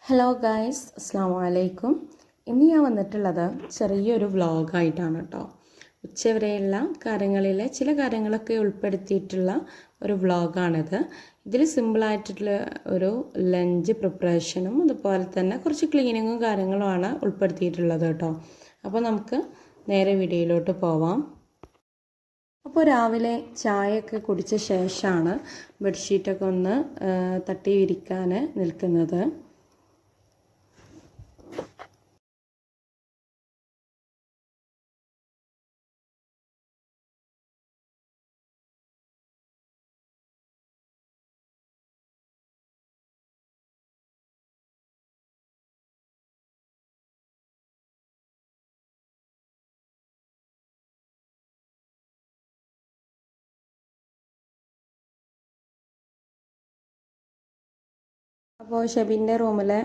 Hello guys, അസ്സാം വലൈക്കും. ഇന്ന് ഞാൻ വന്നിട്ടുള്ളത് ചെറിയൊരു വ്ളോഗായിട്ടാണ് കേട്ടോ. ഉച്ചവരെയുള്ള കാര്യങ്ങളിലെ ചില കാര്യങ്ങളൊക്കെ ഉൾപ്പെടുത്തിയിട്ടുള്ള ഒരു വ്ളോഗാണിത്. ഇതിൽ സിമ്പിളായിട്ടുള്ള ഒരു ലഞ്ച് പ്രിപ്പറേഷനും അതുപോലെ തന്നെ കുറച്ച് ക്ലീനിങ്ങും കാര്യങ്ങളുമാണ് ഉൾപ്പെടുത്തിയിട്ടുള്ളത് കേട്ടോ. അപ്പോൾ നമുക്ക് നേരെ വീഡിയോയിലോട്ട് പോവാം. അപ്പോൾ രാവിലെ ചായയൊക്കെ കുടിച്ച ശേഷമാണ് ബെഡ്ഷീറ്റൊക്കെ ഒന്ന് തട്ടി വിരിക്കാൻ നിൽക്കുന്നത്. അപ്പോൾ ഷെബിൻ്റെ റൂമിലെ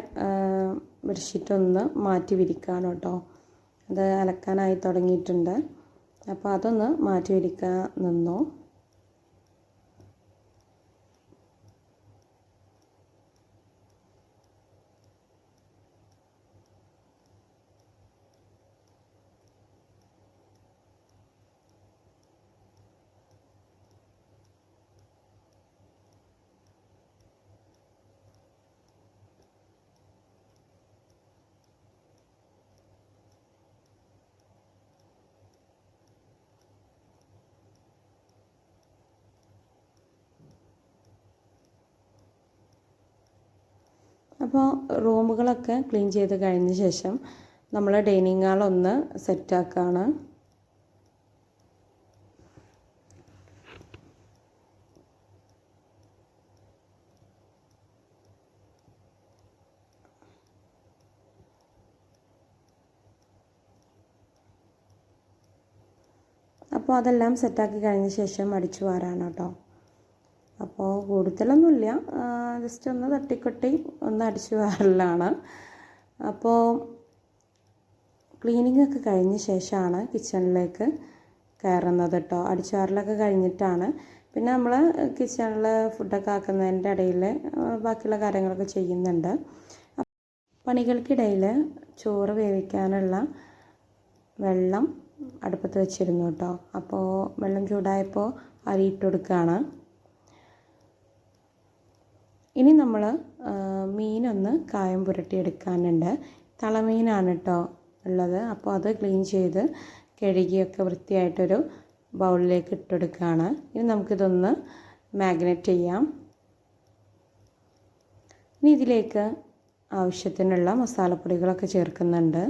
ബെഡ്ഷീറ്റ് ഒന്ന് മാറ്റി വിരിക്കുകയാണ് കേട്ടോ. അത് അലക്കാനായി തുടങ്ങിയിട്ടുണ്ട്. അപ്പോൾ അതൊന്ന് മാറ്റി വിരിക്കാൻ നിന്നു. അപ്പോൾ റൂമുകളൊക്കെ ക്ലീൻ ചെയ്ത് കഴിഞ്ഞ ശേഷം നമ്മൾ ഡൈനിങ് ഹാളൊന്ന് സെറ്റാക്കുകയാണ്. അപ്പോൾ അതെല്ലാം സെറ്റാക്കി കഴിഞ്ഞ ശേഷം അടിച്ചു വാരാണ് കേട്ടോ. അപ്പോൾ കൂടുതലൊന്നുമില്ല, ജസ്റ്റ് ഒന്ന് തട്ടിക്കൊട്ടി ഒന്ന് അടിച്ചു വാരലാണ്. അപ്പോൾ ക്ലീനിങ് ഒക്കെ കഴിഞ്ഞ ശേഷമാണ് കിച്ചണിലേക്ക് കയറുന്നത് കേട്ടോ. അടിച്ചു വാരലൊക്കെ കഴിഞ്ഞിട്ടാണ്. പിന്നെ നമ്മൾ കിച്ചണിൽ ഫുഡൊക്കെ ആക്കുന്നതിൻ്റെ ഇടയിൽ ബാക്കിയുള്ള കാര്യങ്ങളൊക്കെ ചെയ്യുന്നുണ്ട്. പണികൾക്കിടയിൽ ചോറ് വേവിക്കാനുള്ള വെള്ളം അടുപ്പത്ത് വെച്ചിരുന്നു കേട്ടോ. അപ്പോൾ വെള്ളം ചൂടായപ്പോൾ അരി ഇട്ട് കൊടുക്കുകയാണ്. ഇനി നമ്മൾ മീനൊന്ന് കായം പുരട്ടിയെടുക്കാനുണ്ട്. തളമീനാണ് കേട്ടോ ഉള്ളത്. അപ്പോൾ അത് ക്ലീൻ ചെയ്ത് കഴുകിയൊക്കെ വൃത്തിയായിട്ടൊരു ബൗളിലേക്ക് ഇട്ടെടുക്കുകയാണ്. ഇനി നമുക്കിതൊന്ന് മാഗ്നേറ്റ് ചെയ്യാം. ഇനി ഇതിലേക്ക് ആവശ്യത്തിനുള്ള മസാലപ്പൊടികളൊക്കെ ചേർക്കുന്നുണ്ട്.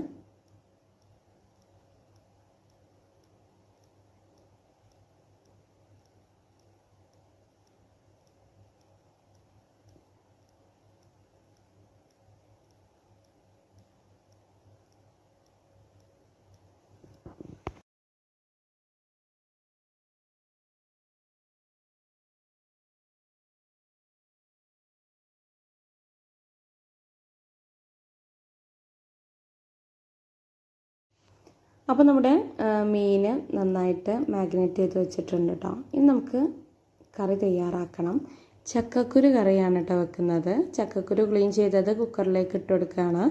അപ്പോൾ നമ്മുടെ മീൻ നന്നായിട്ട് മാഗ്നേറ്റ് ചെയ്ത് വെച്ചിട്ടുണ്ട് കേട്ടോ. ഇനി നമുക്ക് കറി തയ്യാറാക്കണം. ചക്കക്കുരു കറിയാണ് കേട്ടോ വെക്കുന്നത്. ചക്കക്കുരു ക്ലീൻ ചെയ്തത് കുക്കറിലേക്ക് ഇട്ട് കൊടുക്കുകയാണ്.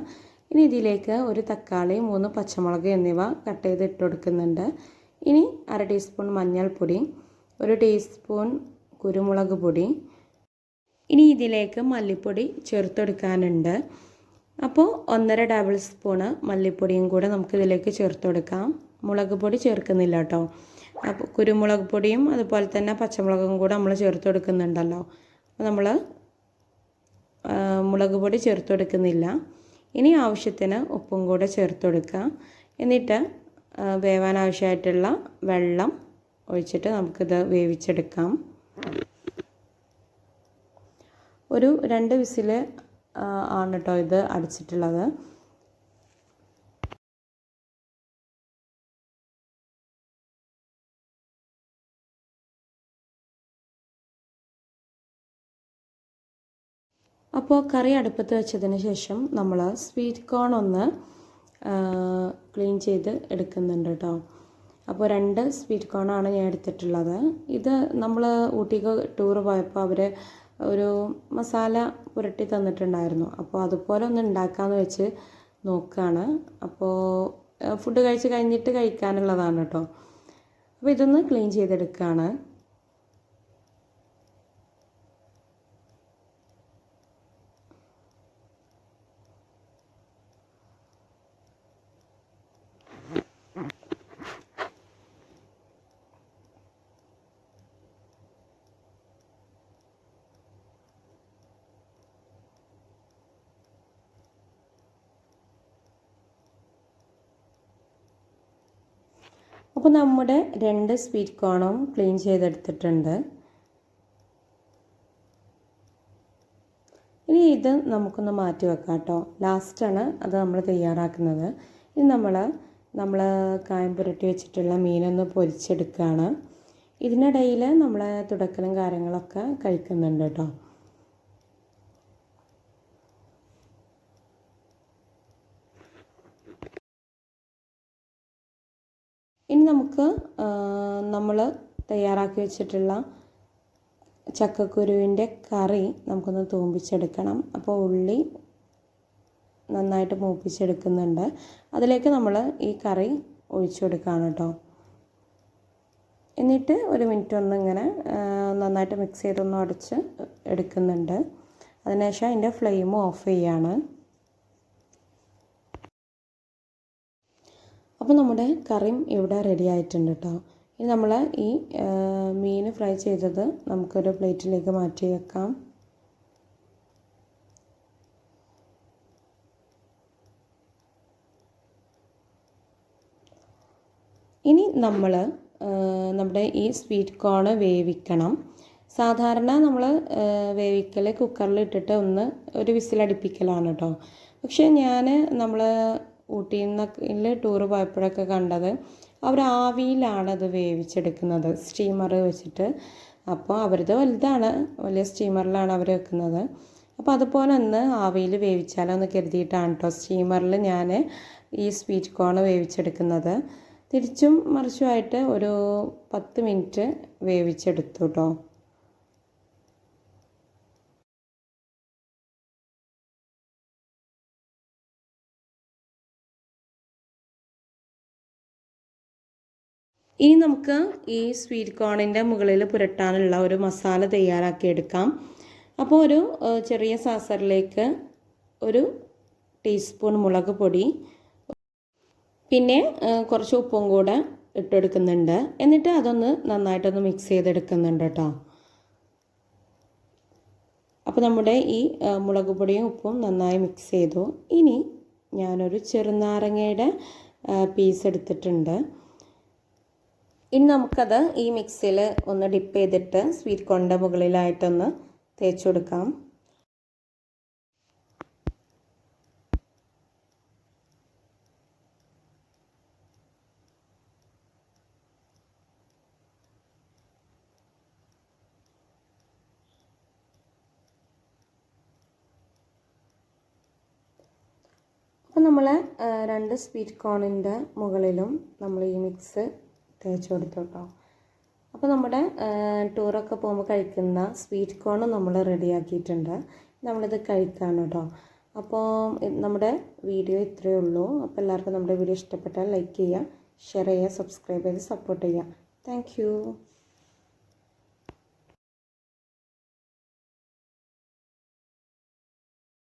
ഇനി ഇതിലേക്ക് ഒരു തക്കാളി, 3 പച്ചമുളക് എന്നിവ കട്ട് ചെയ്ത് ഇട്ട് കൊടുക്കുന്നുണ്ട്. ഇനി 1/2 ടീസ്പൂൺ മഞ്ഞൾപ്പൊടി, 1 ടീസ്പൂൺ കുരുമുളക് പൊടി. ഇനി ഇതിലേക്ക് മല്ലിപ്പൊടി ചേർത്തെടുക്കാനുണ്ട്. അപ്പോൾ 1.5 ടേബിൾ സ്പൂണ് മല്ലിപ്പൊടിയും കൂടെ നമുക്കിതിലേക്ക് ചേർത്ത് കൊടുക്കാം. മുളക് പൊടി ചേർക്കുന്നില്ല കേട്ടോ. അപ്പോൾ കുരുമുളക് പൊടിയും അതുപോലെ തന്നെ പച്ചമുളകും കൂടെ നമ്മൾ ചേർത്ത് കൊടുക്കുന്നുണ്ടല്ലോ. അപ്പോൾ നമ്മൾ മുളക് പൊടി ചേർത്ത് കൊടുക്കുന്നില്ല. ഇനി ആവശ്യത്തിന് ഉപ്പും കൂടെ ചേർത്ത് കൊടുക്കുക. എന്നിട്ട് വേവാൻ ആവശ്യമായിട്ടുള്ള വെള്ളം ഒഴിച്ചിട്ട് നമുക്കിത് വേവിച്ചെടുക്കാം. ഒരു 2 വിസിൽ ആണ് കേട്ടോ ഇത് അടിച്ചിട്ടുള്ളത്. അപ്പോൾ കറി അടുപ്പത്ത് വെച്ചതിന് ശേഷം നമ്മൾ സ്വീറ്റ് കോൺ ഒന്ന് ക്ലീൻ ചെയ്ത് എടുക്കുന്നുണ്ട് കേട്ടോ. അപ്പോൾ 2 സ്വീറ്റ് കോണാണ് ഞാൻ എടുത്തിട്ടുള്ളത്. ഇത് നമ്മൾ ഊട്ടിക്ക് ടൂർ പോയപ്പോൾ അവർ ഒരു മസാല പുരട്ടി തന്നിട്ടുണ്ടായിരുന്നു. അപ്പോൾ അതുപോലെ ഒന്ന് ഉണ്ടാക്കാമെന്ന് വെച്ച് നോക്കുകയാണ്. അപ്പോൾ ഫുഡ് കഴിച്ച് കഴിഞ്ഞിട്ട് കഴിക്കാനുള്ളതാണ് കേട്ടോ. അപ്പോൾ ഇതൊന്ന് ക്ലീൻ ചെയ്തെടുക്കുകയാണ്. അപ്പോൾ നമ്മുടെ 2 സ്വീറ്റ് കോണും ക്ലീൻ ചെയ്തെടുത്തിട്ടുണ്ട്. ഇനി ഇത് നമുക്കൊന്ന് മാറ്റി വെക്കാം കേട്ടോ. ലാസ്റ്റാണ് അത് നമ്മൾ തയ്യാറാക്കുന്നത്. ഇനി നമ്മൾ കായം പുരട്ടി വെച്ചിട്ടുള്ള മീനൊന്ന് പൊരിച്ചെടുക്കുകയാണ്. ഇതിനിടയിൽ നമ്മൾ തുടക്കലും കാര്യങ്ങളൊക്കെ കഴിക്കുന്നുണ്ട് കേട്ടോ. ഇനി നമുക്ക് നമ്മൾ തയ്യാറാക്കി വെച്ചിട്ടുള്ള ചക്കക്കുരുവിൻ്റെ കറി നമുക്കൊന്ന് തൂമ്പിച്ചെടുക്കണം. അപ്പോൾ ഉള്ളി നന്നായിട്ട് മൂപ്പിച്ചെടുക്കുന്നുണ്ട്. അതിലേക്ക് നമ്മൾ ഈ കറി ഒഴിച്ചു കൊടുക്കുകയാണ് കേട്ടോ. എന്നിട്ട് ഒരു മിനിറ്റ് ഒന്നിങ്ങനെ നന്നായിട്ട് മിക്സ് ചെയ്തൊന്ന് അടച്ച് എടുക്കുന്നുണ്ട്. അതിനുശേഷം അതിൻ്റെ ഫ്ലെയിം ഓഫ് ചെയ്യാണ്. അപ്പോൾ നമ്മുടെ കറിയും ഇവിടെ റെഡി ആയിട്ടുണ്ട് കേട്ടോ. ഇനി നമ്മൾ ഈ മീൻ ഫ്രൈ ചെയ്തത് നമുക്കൊരു പ്ലേറ്റിലേക്ക് മാറ്റി വെക്കാം. ഇനി നമ്മുടെ ഈ സ്വീറ്റ് കോൺ വേവിക്കണം. സാധാരണ നമ്മൾ വേവിക്കൽ കുക്കറിൽ ഇട്ടിട്ട് ഒരു വിസിലടിപ്പിക്കലാണ് കേട്ടോ. പക്ഷേ നമ്മൾ ഊട്ടിയിൽ നിന്ന് ടൂർ പോയപ്പോഴൊക്കെ കണ്ടത് അവർ ആവിയിലാണത് വേവിച്ചെടുക്കുന്നത്, സ്റ്റീമർ വെച്ചിട്ട്. അപ്പോൾ അവരത് വലുതാണ്, വലിയ സ്റ്റീമറിലാണ് അവർ വെക്കുന്നത്. അപ്പോൾ അതുപോലെ ഒന്ന് ആവിയിൽ വേവിച്ചാലോ എന്ന് കരുതിയിട്ടാണ് കേട്ടോ സ്റ്റീമറിൽ ഞാൻ ഈ സ്വീറ്റ് കോൺ വേവിച്ചെടുക്കുന്നത്. തിരിച്ചും മറിച്ചുമായിട്ട് ഒരു 10 മിനിറ്റ് വേവിച്ചെടുത്തു കേട്ടോ. ഇനി നമുക്ക് ഈ സ്വീറ്റ് കോണിൻ്റെ മുകളിൽ പുരട്ടാനുള്ള ഒരു മസാല തയ്യാറാക്കിയെടുക്കാം. അപ്പോൾ ഒരു ചെറിയ സാസറിലേക്ക് 1 ടീസ്പൂൺ മുളക് പൊടി, പിന്നെ കുറച്ച് ഉപ്പും കൂടെ ഇട്ടെടുക്കുന്നുണ്ട്. എന്നിട്ട് അതൊന്ന് നന്നായിട്ടൊന്ന് മിക്സ് ചെയ്തെടുക്കുന്നുണ്ട് കേട്ടോ. അപ്പോൾ നമ്മുടെ ഈ മുളക് പൊടിയും ഉപ്പും നന്നായി മിക്സ് ചെയ്തു. ഇനി ഞാനൊരു ചെറുനാരങ്ങയുടെ പീസ് എടുത്തിട്ടുണ്ട്. ഇനി നമുക്കത് ഈ മിക്സിയിൽ ഒന്ന് ഡിപ്പ് ചെയ്തിട്ട് സ്വീറ്റ് കോണിൻ്റെ മുകളിലായിട്ടൊന്ന് തേച്ച് കൊടുക്കാം. അപ്പോൾ നമ്മൾ 2 സ്വീറ്റ് കോണിൻ്റെ മുകളിലും നമ്മൾ ഈ മിക്സ് തേച്ച് കൊടുത്തു കേട്ടോ. അപ്പോൾ നമ്മുടെ ടൂറൊക്കെ പോകുമ്പോൾ കഴിക്കുന്ന സ്വീറ്റ് കോൺ നമ്മൾ റെഡിയാക്കിയിട്ടുണ്ട്. നമ്മളിത് കഴിക്കാണ് കേട്ടോ. അപ്പോൾ നമ്മുടെ വീഡിയോ ഇത്രയേ ഉള്ളൂ. അപ്പോൾ എല്ലാവർക്കും നമ്മുടെ വീഡിയോ ഇഷ്ടപ്പെട്ടാൽ ലൈക്ക് ചെയ്യുക, ഷെയർ ചെയ്യുക, സബ്സ്ക്രൈബ് ചെയ്ത് സപ്പോർട്ട് ചെയ്യുക. താങ്ക്